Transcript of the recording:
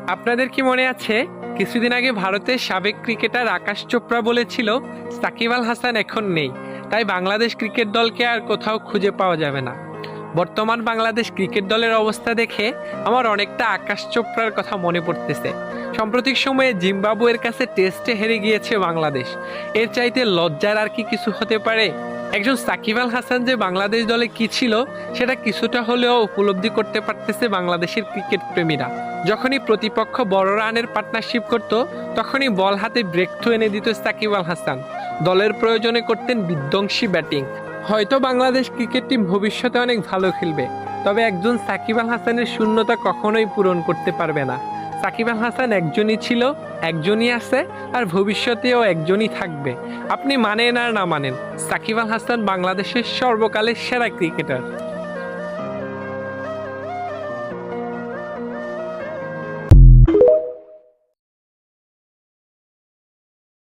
আপনাদের কি মনে আছে কিছুদিন আগে ভারতের সাবেক ক্রিকেটার আকাশ চোপড়া বলেছিল সাকিব আল হাসান এখন নেই, তাই বাংলাদেশ ক্রিকেট দলকে আর কোথাও খুঁজে পাওয়া যাবে না। বর্তমান বাংলাদেশ ক্রিকেট দলের অবস্থা দেখে আমার অনেকটা আকাশ চোপড়ার কথা মনে পড়তেছে। সাম্প্রতিক সময়ে জিম্বাবুয়ের কাছে টেস্টে হেরে গিয়েছে বাংলাদেশ। এর চাইতে লজ্জার আর কি কিছু হতে পারে? একজন সাকিব আল হাসান যে বাংলাদেশ দলে কি ছিল সেটা কিছুটা হলেও উপলব্ধি করতে পারতেছে বাংলাদেশের ক্রিকেট প্রেমীরা। যখনই প্রতিপক্ষ বড় রানের পার্টনারশিপ করত, তখনই বল হাতে ব্রেক থ্রু এনে দিত সাকিব আল হাসান। দলের প্রয়োজনে করতেন বিধ্বংসী ব্যাটিং। হয়তো বাংলাদেশ ক্রিকেট টিম ভবিষ্যতে অনেক ভালো খেলবে, তবে একজন সাকিব আল হাসানের শূন্যতা কখনোই পূরণ করতে পারবে না। সাকিব আল হাসান একজনই ছিল, একজনই আছে, আর ভবিষ্যতেও একজনই থাকবে। আপনি মানেন আর না মানেন, সাকিব আল হাসান বাংলাদেশের সর্বকালের সেরা ক্রিকেটার।